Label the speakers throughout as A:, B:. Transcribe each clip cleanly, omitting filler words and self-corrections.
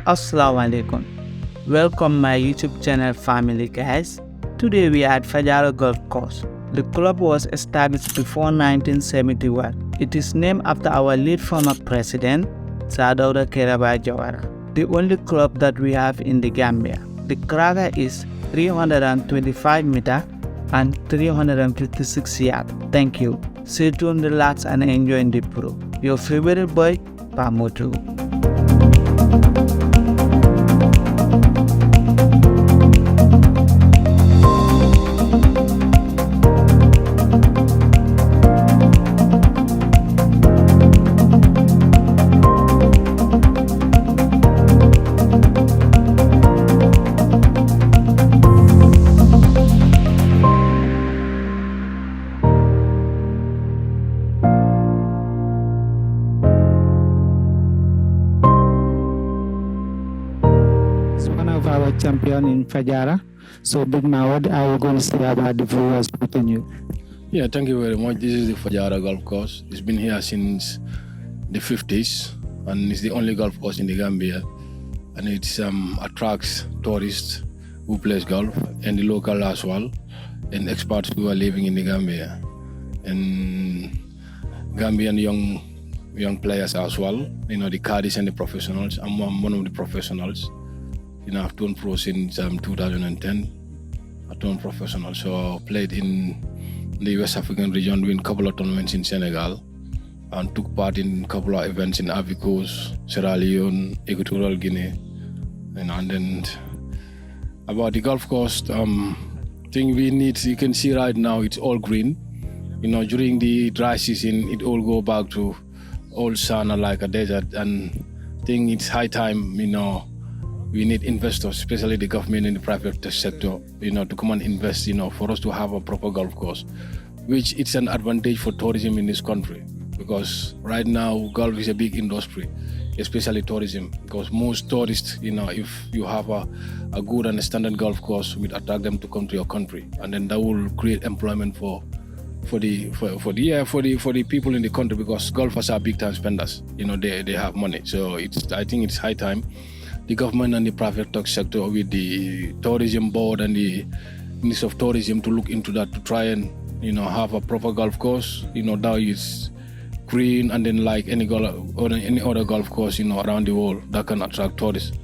A: Assalamu alaikum. Welcome my YouTube channel family guys. Today we are at Fajara Golf Course. The club was established before 1971. It is named after our late former president, Sadauda Keraba Jawara, the only club that we have in the Gambia. The Kraga is 325 meter and 356 yards. Thank you. Stay tuned, relax and enjoy the pro. Your favorite boy, Pamotu. One of our champion in Fajara. So Big Ma, what are you going to say about the viewers watching you?
B: Yeah, thank you very much. This is the Fajara Golf Course. It's been here since the 50s and it's the only golf course in the Gambia. And it attracts tourists who play golf and the local as well and expats who are living in the Gambia. And Gambian young players as well, the caddies and the professionals. I'm one of the professionals. I've turned pro since 2010. I turned professional, so I played in the West African region, doing a couple of tournaments in Senegal, and took part in a couple of events in Ivory Coast, Sierra Leone, Equatorial Guinea, and then about the golf course, thing we need. You can see right now it's all green. During the dry season, it all go back to old sand like a desert, and I think it's high time. We need investors, especially the government and the private sector, to come and invest, for us to have a proper golf course, which it's an advantage for tourism in this country. Because right now, golf is a big industry, especially tourism. Because most tourists, if you have a good and standard golf course, will attract them to come to your country, and then that will create employment for the people in the country. Because golfers are big time spenders, they have money. So I think it's high time the government and the private sector with the tourism board and the Ministry of Tourism to look into that, to try and have a proper golf course. Now it's green, and then like any other golf course around the world that can attract tourists.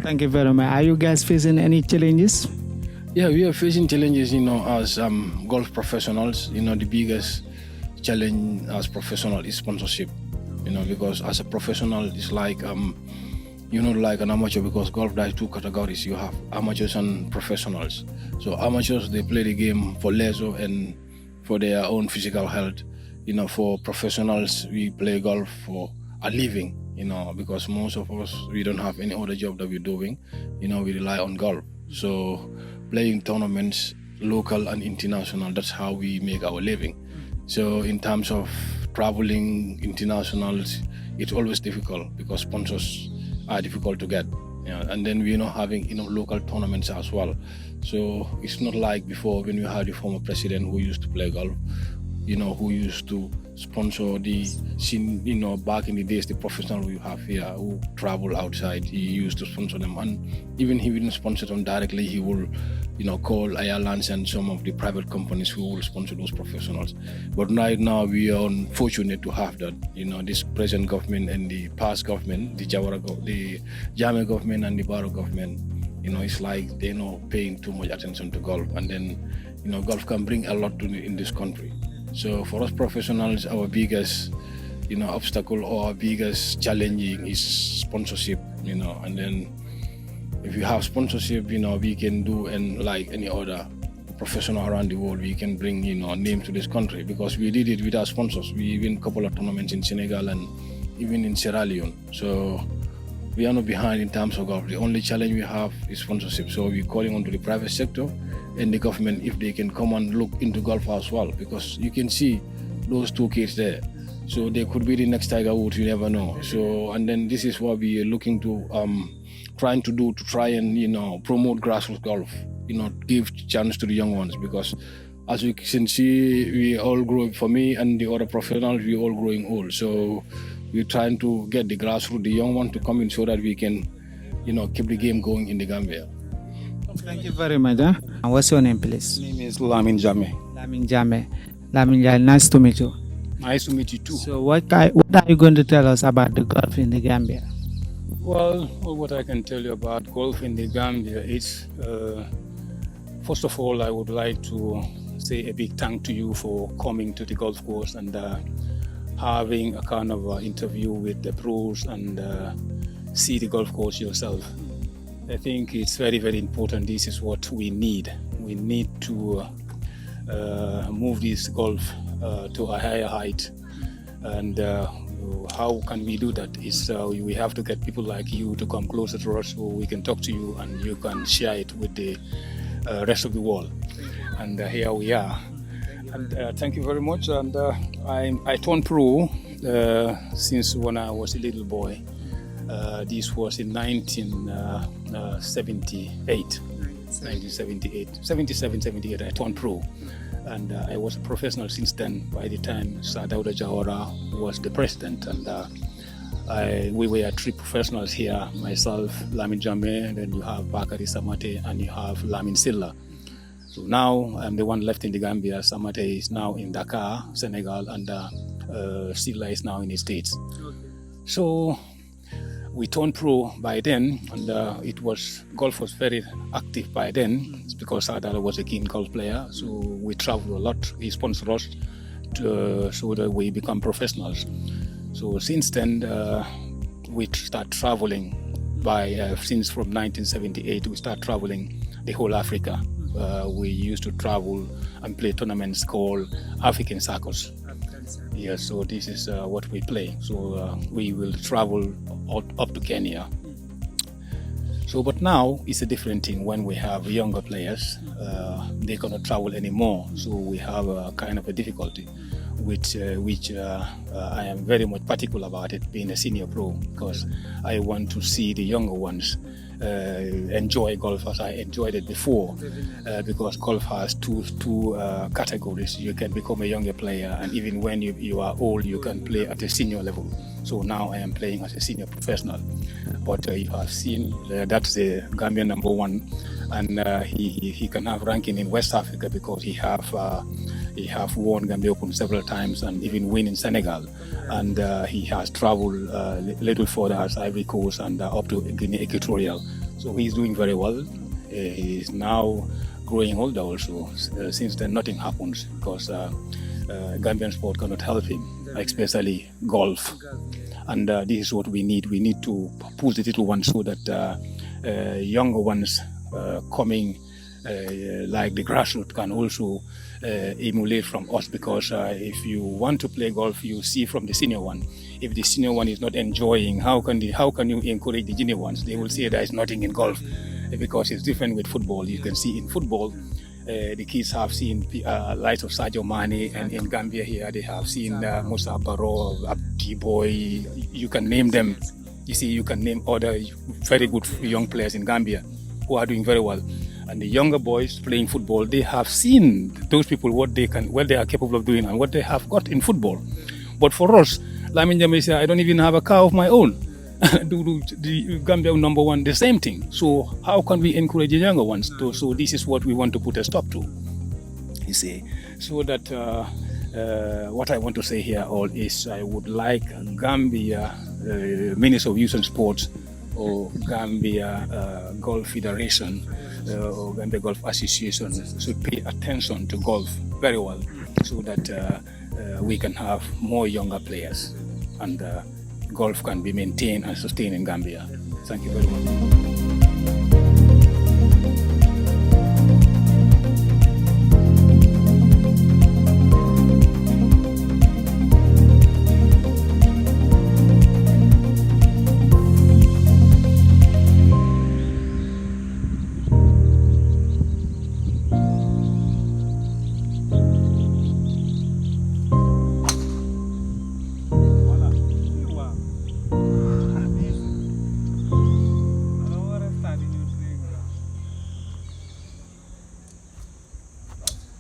A: Thank you very much. Are you guys facing any challenges?
B: Yeah, we are facing challenges as golf professionals. The biggest challenge as professional is sponsorship. Because as a professional, it's like like an amateur, because golf there are two categories. You have amateurs and professionals. So amateurs, they play the game for leisure and for their own physical health. For professionals, we play golf for a living, because most of us, we don't have any other job that we're doing. We rely on golf. So playing tournaments, local and international, that's how we make our living. So in terms of traveling internationals, it's always difficult because sponsors are difficult to get, and then we're not having local tournaments as well. So it's not like before when we had the former president who used to play golf, who used to sponsor the scene, back in the days, the professional we have here who travel outside, he used to sponsor them, and even he didn't sponsor them directly, he will call airlines and some of the private companies who will sponsor those professionals. But right now we are unfortunate to have that. This present government and the past government, the Jame government and the Barrow government, it's like they're not paying too much attention to golf, and then golf can bring a lot in this country. So for us professionals, our biggest obstacle or our biggest challenging is sponsorship. And then if you have sponsorship, we can do, and like any other professional around the world, we can bring name to this country, because we did it with our sponsors. We win a couple of tournaments in Senegal and even in Sierra Leone. So we are not behind in terms of golf. The only challenge we have is sponsorship. So we're calling on to the private sector and the government if they can come and look into golf as well, because you can see those two kids there. So they could be the next Tiger Woods, you never know. So, and then this is what we are looking to trying to do, to try and promote grassroots golf, give chance to the young ones, because as we can see, we all grow. For me and the other professionals, we all growing old. So we're trying to get the grassroots, the young one, to come in so that we can, keep the game going in the Gambia.
A: Thank you very much. Huh? And what's your name, please?
B: My name is Lamin Jame.
A: Lamin Jame. Lamin Jame, nice to meet you.
B: Nice to meet you too.
A: So what are you going to tell us about the golf in the Gambia?
B: Well, what I can tell you about golf in the Gambia is, first of all, I would like to say a big thank to you for coming to the golf course and having a kind of interview with the pros and see the golf course yourself. I think it's very, very important. This is what we need. We need to move this golf to a higher height. And how can we do that? Is we have to get people like you to come closer to us so we can talk to you and you can share it with the rest of the world. And here we are. And thank you very much. And I turned pro since when I was a little boy. This was in 1978. 77, 78, I turned pro. And I was a professional since then. By the time Sadauda Jawara was the president, and we were 3 professionals here, myself, Lamin Jame, and then you have Bakari Samate, and you have Lamin Silla. So now I'm the one left in the Gambia. Samate is now in Dakar, Senegal, and Silla is now in the States. Okay. So we turned pro by then, and golf was very active by then. It's because Sadala was a keen golf player, so we traveled a lot. He sponsored us so that we become professionals. So since then, we start traveling. Since from 1978, we start traveling the whole Africa. We used to travel and play tournaments called African Circles. Yes, so this is what we play. So we will travel up to Kenya. So, but now it's a different thing. When we have younger players, they cannot travel anymore. So we have a kind of a difficulty, which I am very much particular about it, being a senior pro, because I want to see the younger ones enjoy golf as I enjoyed it before, because golf has two categories. You can become a younger player, and even when you are old, you can play at a senior level. So now I am playing as a senior professional. But you have seen that's the Gambian number 1, and he can have ranking in West Africa because he have won Gambia Open several times and even win in Senegal. And he has traveled little further as Ivory Coast and up to Guinea Equatorial. So he's doing very well. He's now growing older also. Since then, nothing happens because Gambian sport cannot help him, especially golf. And this is what we need. We need to push the little ones so that younger ones coming like the grassroots can also emulate from us, because if you want to play golf, you see from the senior one. If the senior one is not enjoying, how can you encourage the junior ones? They will say there is nothing in golf, because it's different with football. You can see in football, the kids have seen lights of Sadio Mane, and in Gambia here they have seen Musa Baro, Abdi Boy. You can name them. You see, you can name other very good young players in Gambia who are doing very well. And the younger boys playing football, they have seen those people what they are capable of doing and what they have got in football. But for us, Lamin Jame said, I don't even have a car of my own. Do the Gambia number 1 the same thing? So how can we encourage the younger ones? So this is what we want to put a stop to. You see, so that what I want to say here all is I would like Gambia Minister of Youth and Sports, or Gambia Golf Federation, or Gambia Golf Association should pay attention to golf very well, so that we can have more younger players and golf can be maintained and sustained in Gambia. Thank you very much.